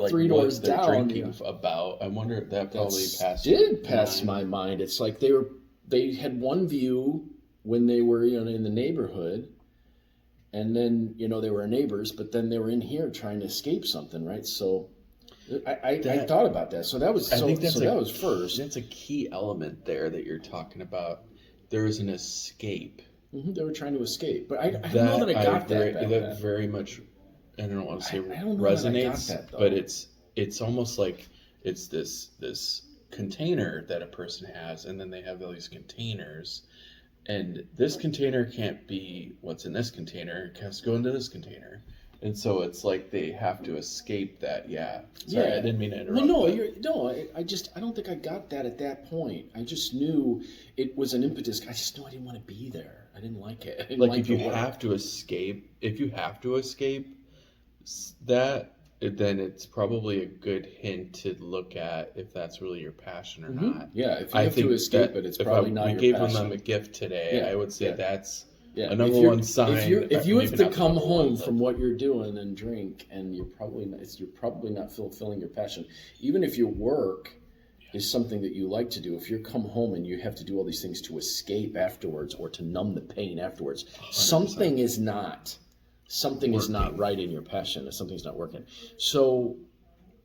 like three what doors they're down, drinking about. I wonder if that probably that's passed your did pass mind. my mind. It's like they had one view when they were in the neighborhood, and then they were neighbors, but then they were in here trying to escape something, right? So I That thought about that. So that was I think so that was first. that's a key element there that you're talking about. There is an escape They were trying to escape, but I don't know that that I got that back that then. very much, I don't want to say I don't know that I got resonates, that but though. it's almost like it's this container that a person has, and then they have all these containers, and this container can't be what's in this container. It has to go into this container, and so it's like they have to escape that. Yeah, sorry, I Yeah. didn't mean to Well, interrupt, no, but I don't think I got that at that point. I just knew it was an impetus. I just knew I didn't want to be there. I didn't like it. I didn't like like the work. if you have to escape that, then it's probably a good hint to look at if that's really your passion or not. Yeah, if you I have to think escape that it, it's if I probably not we your gave them passion. a gift today, Yeah, I would say yeah, that's yeah. a number one sign, If you have maybe to not the come number one, home but from what you're doing and drink, and you're probably not fulfilling your passion. Even if your work is something that you like to do, if you come home and you have to do all these things to escape afterwards or to numb the pain afterwards, 100% something is not working. right in your passion. Something's not working. So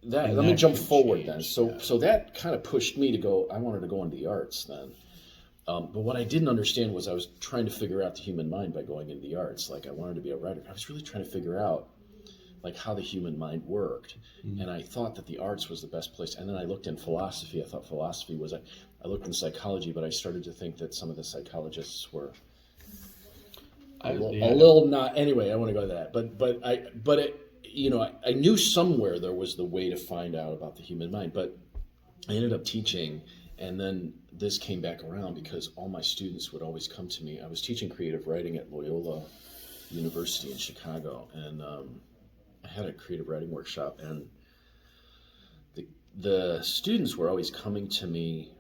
that And let me that jump can forward then. change, So yeah. that kind of pushed me to go. I wanted to go into the arts then. But what I didn't understand was I was trying to figure out the human mind by going into the arts. Like I wanted to be a writer. I was really trying to figure out like how the human mind worked. Mm. And I thought that the arts was the best place. And then I looked in philosophy. I thought philosophy was. I looked in psychology, but I started to think that some of the psychologists were a Yeah, little not. Anyway, I want to go to that. But it, I knew somewhere there was the way to find out about the human mind. But I ended up teaching, and then this came back around because all my students would always come to me. I was teaching creative writing at Loyola University in Chicago, and I had a creative writing workshop, and the students were always coming to me.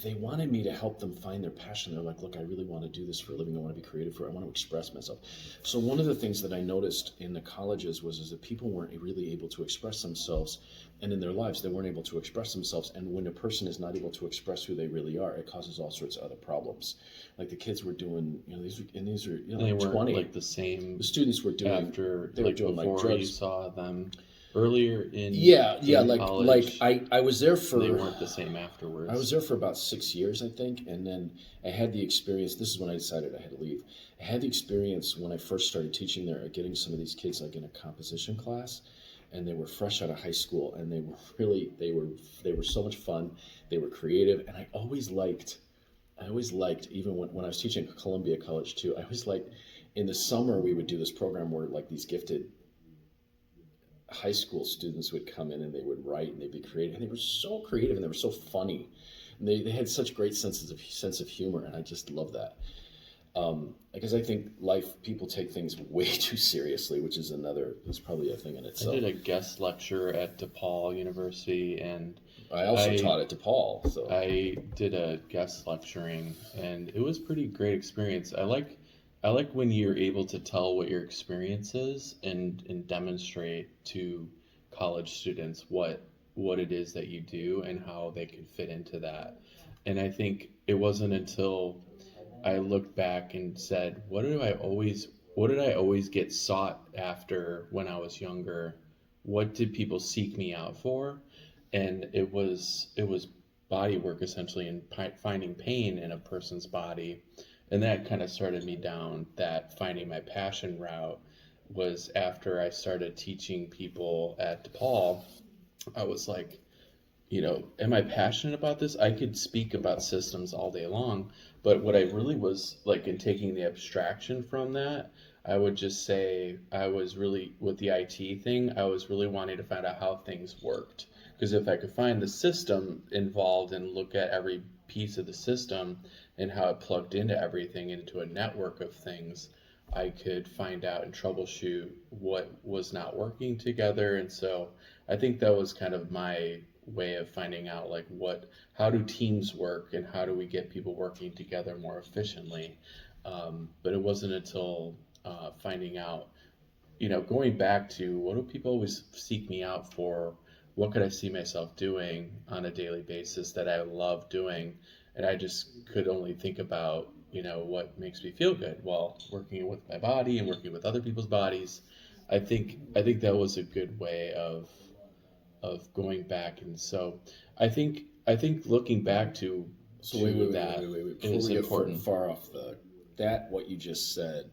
They wanted me to help them find their passion. They're like, look, I really want to do this for a living. I want to be creative. I want to express myself. So one of the things that I noticed in the colleges was that people weren't really able to express themselves, and in their lives they weren't able to express themselves. And when a person is not able to express who they really are, it causes all sorts of other problems. Like the kids were doing, these are they like weren't 20. like the same The students were doing, after, they were like doing like before you drugs. saw them earlier Yeah, in like college. I was there They for weren't the same I was afterwards. there for about 6 years, I think, and then I had the experience. This is when I decided I had to leave. I had the experience when I first started teaching there, getting some of these kids like in a composition class, and they were fresh out of high school, and they were really they were so much fun. They were creative, and I always liked even when I was teaching at Columbia College too. I always liked in the summer we would do this program where like these gifted high school students would come in and they would write and they'd be creative and they were so creative and they were so funny and they had such great sense of humor and I just love that because I think life people take things way too seriously, which is probably a thing in I itself. did a guest lecture at DePaul University, and I also I taught it to Paul, so I did a guest lecturing, and it was pretty great experience. I like when you're able to tell what your experience is and demonstrate to college students what it is that you do and how they can fit into that. And I think it wasn't until I looked back and said, what did I always get sought after when I was younger? What did people seek me out for? And it was body work essentially, and finding pain in a person's body. And that kind of started me down that finding my passion route. Was after I started teaching people at DePaul. I was like, am I passionate about this? I could speak about systems all day long, but what I really was like in taking the abstraction from that, I would just say I was really with the IT thing, I was really wanting to find out how things worked. Because if I could find the system involved and look at every piece of the system and how it plugged into everything into a network of things, I could find out and troubleshoot what was not working together. And so I think that was kind of my way of finding out like how do teams work and how do we get people working together more efficiently. But it wasn't until finding out going back to what do people always seek me out for? What could I see myself doing on a daily basis that I love doing? And I just could only think about, what makes me feel good while working with my body and working with other people's bodies. I think that was a good way of going back. And so I think looking back So wait, to wait, wait, wait, that wait, wait, wait. Before is we get important. far off that what you just said,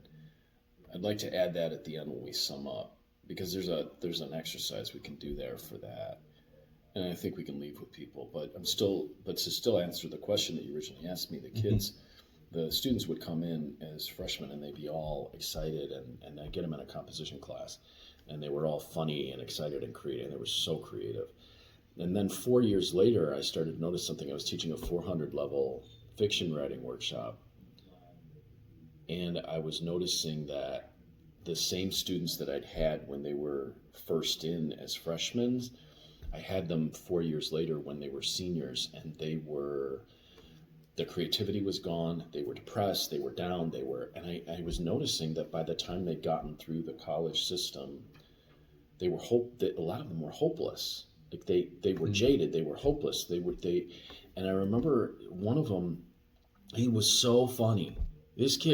I'd like to add that at the end when we sum up, because there's an exercise we can do there for that, and I think we can leave with people. But to still answer the question that you originally asked me, the students would come in as freshmen and they'd be all excited, and I get them in a composition class, and they were all funny and excited and creative, and they were so creative. And then 4 years later, I started to notice something. I was teaching a 400 level fiction writing workshop, and I was noticing that the same students that I'd had when they were first in as freshmen, I had them 4 years later when they were seniors, and their creativity was gone. They were depressed. They were down. And I was noticing that by the time they'd gotten through the college system, that a lot of them were hopeless. Like they were jaded. They were hopeless. And I remember one of them, he was so funny. This kid